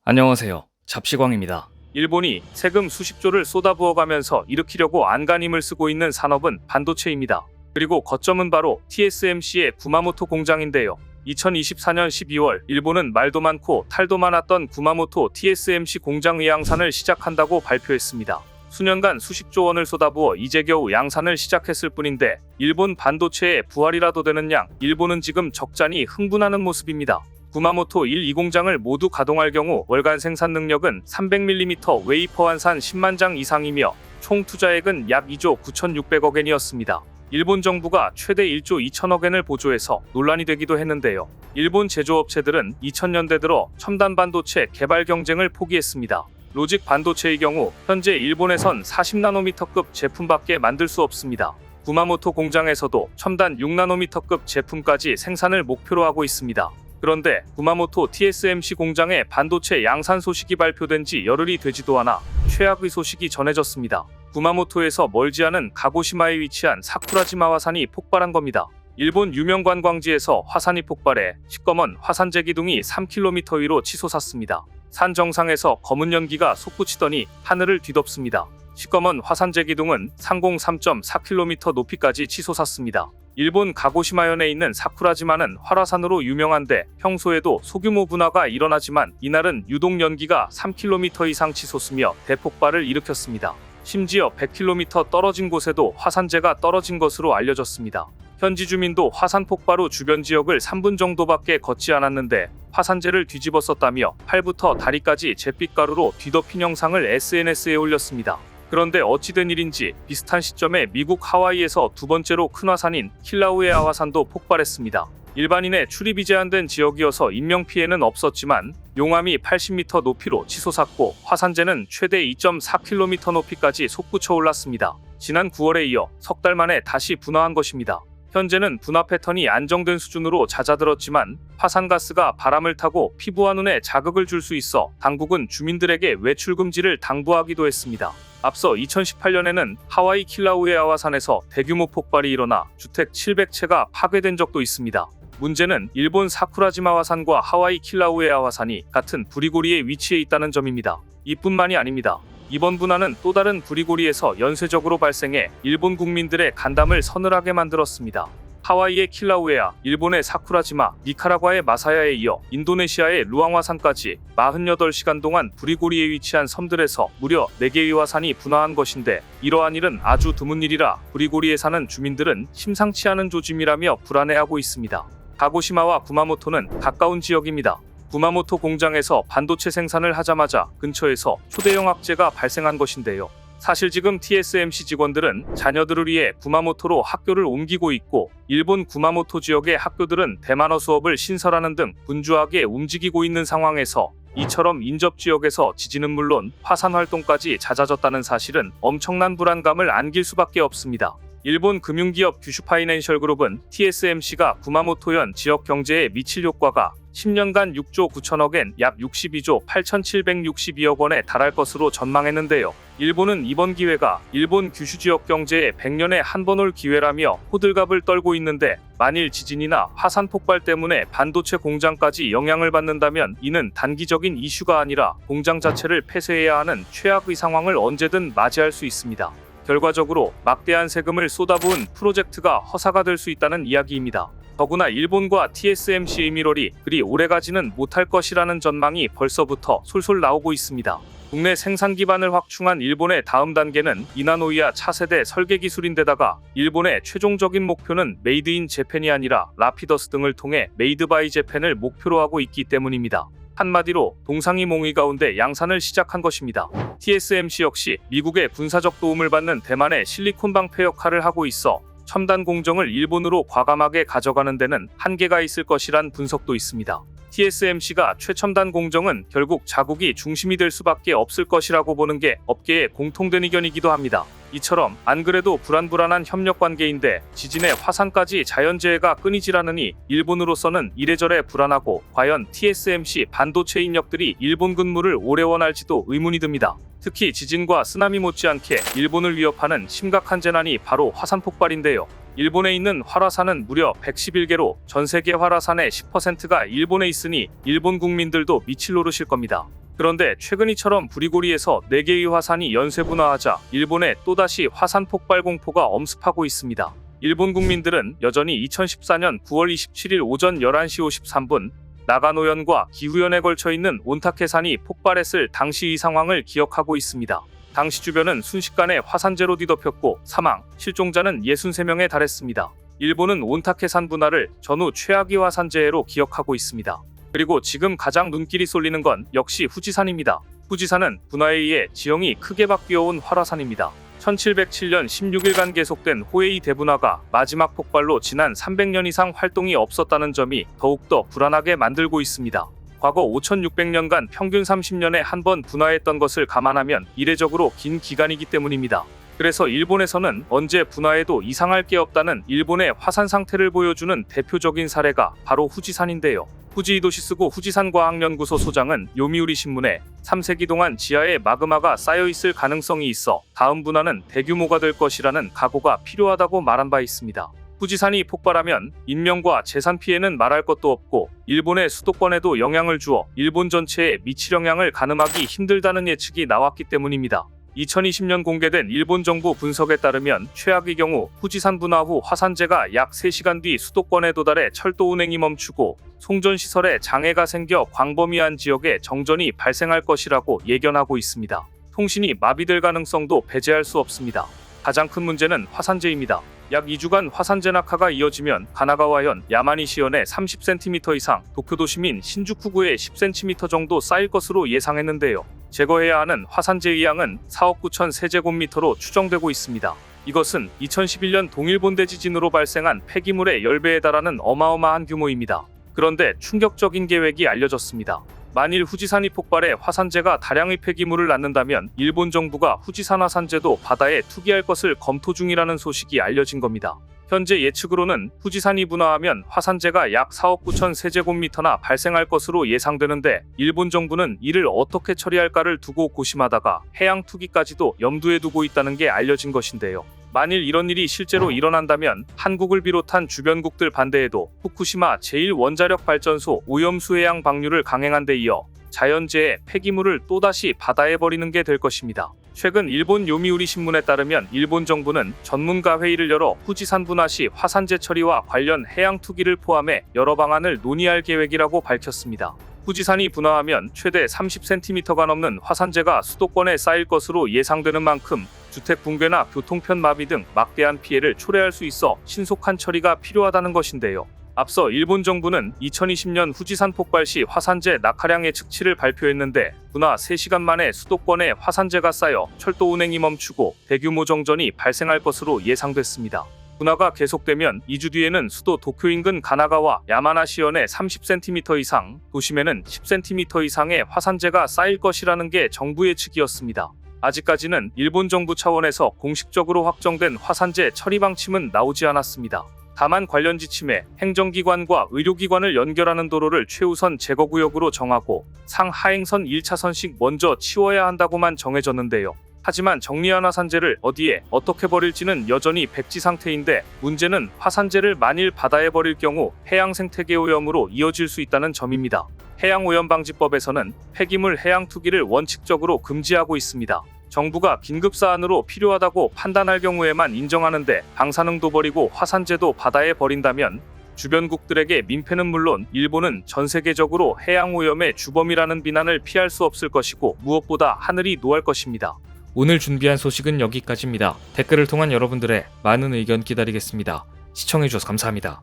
안녕하세요. 잡시광입니다. 일본이 세금 수십조를 쏟아부어가면서 일으키려고 안간힘을 쓰고 있는 산업은 반도체입니다. 그리고 거점은 바로 TSMC의 구마모토 공장인데요. 2024년 12월 일본은 말도 많고 탈도 많았던 구마모토 TSMC 공장 양산을 시작한다고 발표했습니다. 수년간 수십조 원을 쏟아부어 이제 겨우 양산을 시작했을 뿐인데 일본 반도체의 부활이라도 되는 양, 일본은 지금 적잖이 흥분하는 모습입니다. 구마모토 1, 2공장을 모두 가동할 경우 월간 생산 능력은 300mm 웨이퍼 완산 10만 장 이상이며 총 투자액은 약 2조 9,600억 엔이었습니다. 일본 정부가 최대 1조 2천억 엔을 보조해서 논란이 되기도 했는데요. 일본 제조업체들은 2000년대 들어 첨단 반도체 개발 경쟁을 포기했습니다. 로직 반도체의 경우 현재 일본에선 40나노미터급 제품밖에 만들 수 없습니다. 구마모토 공장에서도 첨단 6나노미터급 제품까지 생산을 목표로 하고 있습니다. 그런데 구마모토 TSMC 공장의 반도체 양산 소식이 발표된 지 열흘이 되지도 않아 최악의 소식이 전해졌습니다. 구마모토에서 멀지 않은 가고시마에 위치한 사쿠라지마 화산이 폭발한 겁니다. 일본 유명 관광지에서 화산이 폭발해 시꺼먼 화산재 기둥이 3km 위로 치솟았습니다. 산 정상에서 검은 연기가 솟구치더니 하늘을 뒤덮습니다. 시꺼먼 화산재 기둥은 상공 3.4km 높이까지 치솟았습니다. 일본 가고시마현에 있는 사쿠라지마는 활화산으로 유명한데 평소에도 소규모 분화가 일어나지만 이날은 유독 연기가 3km 이상 치솟으며 대폭발을 일으켰습니다. 심지어 100km 떨어진 곳에도 화산재가 떨어진 것으로 알려졌습니다. 현지 주민도 화산 폭발 후 주변 지역을 3분 정도밖에 걷지 않았는데 화산재를 뒤집어 썼다며 팔부터 다리까지 잿빛가루로 뒤덮인 영상을 SNS에 올렸습니다. 그런데 어찌된 일인지 비슷한 시점에 미국 하와이에서 두 번째로 큰 화산인 킬라우에아 화산도 폭발했습니다. 일반인의 출입이 제한된 지역이어서 인명피해는 없었지만 용암이 80m 높이로 치솟았고 화산재는 최대 2.4km 높이까지 솟구쳐 올랐습니다. 지난 9월에 이어 석 달 만에 다시 분화한 것입니다. 현재는 분화 패턴이 안정된 수준으로 잦아들었지만 화산가스가 바람을 타고 피부와 눈에 자극을 줄 수 있어 당국은 주민들에게 외출 금지를 당부하기도 했습니다. 앞서 2018년에는 하와이 킬라우에아 화산에서 대규모 폭발이 일어나 주택 700채가 파괴된 적도 있습니다. 문제는 일본 사쿠라지마 화산과 하와이 킬라우에아 화산이 같은 부리고리에 위치해 있다는 점입니다. 이뿐만이 아닙니다. 이번 분화는 또 다른 부리고리에서 연쇄적으로 발생해 일본 국민들의 간담을 서늘하게 만들었습니다. 하와이의 킬라우에아, 일본의 사쿠라지마, 니카라과의 마사야에 이어 인도네시아의 루앙 화산까지 48시간 동안 부리고리에 위치한 섬들에서 무려 4개의 화산이 분화한 것인데 이러한 일은 아주 드문 일이라 부리고리에 사는 주민들은 심상치 않은 조짐이라며 불안해하고 있습니다. 가고시마와 구마모토는 가까운 지역입니다. 구마모토 공장에서 반도체 생산을 하자마자 근처에서 초대형 학재가 발생한 것인데요. 사실 지금 TSMC 직원들은 자녀들을 위해 구마모토로 학교를 옮기고 있고 일본 구마모토 지역의 학교들은 대만어 수업을 신설하는 등 분주하게 움직이고 있는 상황에서 이처럼 인접 지역에서 지진은 물론 화산 활동까지 잦아졌다는 사실은 엄청난 불안감을 안길 수밖에 없습니다. 일본 금융기업 규슈파이낸셜 그룹은 TSMC가 구마모토현 지역 경제에 미칠 효과가 10년간 6조 9천억 엔, 약 62조 8,762억 원에 달할 것으로 전망했는데요. 일본은 이번 기회가 일본 규슈 지역 경제에 100년에 한 번 올 기회라며 호들갑을 떨고 있는데 만일 지진이나 화산 폭발 때문에 반도체 공장까지 영향을 받는다면 이는 단기적인 이슈가 아니라 공장 자체를 폐쇄해야 하는 최악의 상황을 언제든 맞이할 수 있습니다. 결과적으로 막대한 세금을 쏟아부은 프로젝트가 허사가 될 수 있다는 이야기입니다. 더구나 일본과 TSMC의 밀월이 그리 오래가지는 못할 것이라는 전망이 벌써부터 솔솔 나오고 있습니다. 국내 생산 기반을 확충한 일본의 다음 단계는 이나노이아 차세대 설계 기술인데다가 일본의 최종적인 목표는 메이드 인 재팬이 아니라 라피더스 등을 통해 메이드 바이 재팬을 목표로 하고 있기 때문입니다. 한마디로 동상이몽의 가운데 양산을 시작한 것입니다. TSMC 역시 미국의 군사적 도움을 받는 대만의 실리콘 방패 역할을 하고 있어 첨단 공정을 일본으로 과감하게 가져가는 데는 한계가 있을 것이란 분석도 있습니다. TSMC가 최첨단 공정은 결국 자국이 중심이 될 수밖에 없을 것이라고 보는 게 업계의 공통된 의견이기도 합니다. 이처럼 안 그래도 불안불안한 협력 관계인데 지진에 화산까지 자연재해가 끊이질 않으니 일본으로서는 이래저래 불안하고 과연 TSMC 반도체 인력들이 일본 근무를 오래 원할지도 의문이 듭니다. 특히 지진과 쓰나미 못지않게 일본을 위협하는 심각한 재난이 바로 화산 폭발인데요. 일본에 있는 활화산은 무려 111개로 전 세계 활화산의 10%가 일본에 있으니 일본 국민들도 미칠 노릇일 겁니다. 그런데 최근 이처럼 부리고리에서 4개의 화산이 연쇄 분화하자 일본에 또다시 화산 폭발 공포가 엄습하고 있습니다. 일본 국민들은 여전히 2014년 9월 27일 오전 11시 53분 나가노현과 기후현에 걸쳐 있는 온타케산이 폭발했을 당시 이 상황을 기억하고 있습니다. 당시 주변은 순식간에 화산재로 뒤덮였고 사망, 실종자는 63명에 달했습니다. 일본은 온타케산 분화를 전후 최악의 화산재해로 기억하고 있습니다. 그리고 지금 가장 눈길이 쏠리는 건 역시 후지산입니다. 후지산은 분화에 의해 지형이 크게 바뀌어온 활화산입니다. 1707년 16일간 계속된 호에이 대분화가 마지막 폭발로 지난 300년 이상 활동이 없었다는 점이 더욱더 불안하게 만들고 있습니다. 과거 5600년간 평균 30년에 한 번 분화했던 것을 감안하면 이례적으로 긴 기간이기 때문입니다. 그래서 일본에서는 언제 분화해도 이상할 게 없다는 일본의 화산 상태를 보여주는 대표적인 사례가 바로 후지산인데요. 후지이도시스고 후지산과학연구소 소장은 요미우리 신문에 3세기 동안 지하에 마그마가 쌓여있을 가능성이 있어 다음 분화는 대규모가 될 것이라는 각오가 필요하다고 말한 바 있습니다. 후지산이 폭발하면 인명과 재산 피해는 말할 것도 없고 일본의 수도권에도 영향을 주어 일본 전체에 미칠 영향을 가늠하기 힘들다는 예측이 나왔기 때문입니다. 2020년 공개된 일본 정부 분석에 따르면 최악의 경우 후지산 분화 후 화산재가 약 3시간 뒤 수도권에 도달해 철도 운행이 멈추고 송전시설에 장애가 생겨 광범위한 지역에 정전이 발생할 것이라고 예견하고 있습니다. 통신이 마비될 가능성도 배제할 수 없습니다. 가장 큰 문제는 화산재입니다. 약 2주간 화산재 낙하가 이어지면 가나가와현, 야마니시현에 30cm 이상, 도쿄도 시민 신주쿠구에 10cm 정도 쌓일 것으로 예상했는데요. 제거해야 하는 화산재의 양은 4억 9천 세제곱미터로 추정되고 있습니다. 이것은 2011년 동일본 대지진으로 발생한 폐기물의 10배에 달하는 어마어마한 규모입니다. 그런데 충격적인 계획이 알려졌습니다. 만일 후지산이 폭발해 화산재가 다량의 폐기물을 낳는다면 일본 정부가 후지산 화산재도 바다에 투기할 것을 검토 중이라는 소식이 알려진 겁니다. 현재 예측으로는 후지산이 분화하면 화산재가 약 4억 9천 세제곱미터나 발생할 것으로 예상되는데 일본 정부는 이를 어떻게 처리할까를 두고 고심하다가 해양 투기까지도 염두에 두고 있다는 게 알려진 것인데요. 만일 이런 일이 실제로 일어난다면 한국을 비롯한 주변국들 반대에도 후쿠시마 제1원자력발전소 오염수 해양 방류를 강행한 데 이어 자연재해 폐기물을 또다시 바다에 버리는 게 될 것입니다. 최근 일본 요미우리 신문에 따르면 일본 정부는 전문가 회의를 열어 후지산 분화 시 화산재 처리와 관련 해양 투기를 포함해 여러 방안을 논의할 계획이라고 밝혔습니다. 후지산이 분화하면 최대 30cm가 넘는 화산재가 수도권에 쌓일 것으로 예상되는 만큼 주택 붕괴나 교통편 마비 등 막대한 피해를 초래할 수 있어 신속한 처리가 필요하다는 것인데요. 앞서 일본 정부는 2020년 후지산 폭발 시 화산재 낙하량 예측치를 발표했는데 분화 3시간 만에 수도권에 화산재가 쌓여 철도 운행이 멈추고 대규모 정전이 발생할 것으로 예상됐습니다. 분화가 계속되면 2주 뒤에는 수도 도쿄 인근 가나가와 야마나시현에 30cm 이상, 도심에는 10cm 이상의 화산재가 쌓일 것이라는 게 정부 예측이었습니다. 아직까지는 일본 정부 차원에서 공식적으로 확정된 화산재 처리 방침은 나오지 않았습니다. 다만 관련 지침에 행정기관과 의료기관을 연결하는 도로를 최우선 제거구역으로 정하고 상하행선 1차선씩 먼저 치워야 한다고만 정해졌는데요. 하지만 정리한 화산재를 어디에 어떻게 버릴지는 여전히 백지 상태인데 문제는 화산재를 만일 바다에 버릴 경우 해양 생태계 오염으로 이어질 수 있다는 점입니다. 해양오염방지법에서는 폐기물 해양 투기를 원칙적으로 금지하고 있습니다. 정부가 긴급사안으로 필요하다고 판단할 경우에만 인정하는데 방사능도 버리고 화산재도 바다에 버린다면 주변국들에게 민폐는 물론 일본은 전 세계적으로 해양오염의 주범이라는 비난을 피할 수 없을 것이고 무엇보다 하늘이 노할 것입니다. 오늘 준비한 소식은 여기까지입니다. 댓글을 통한 여러분들의 많은 의견 기다리겠습니다. 시청해주셔서 감사합니다.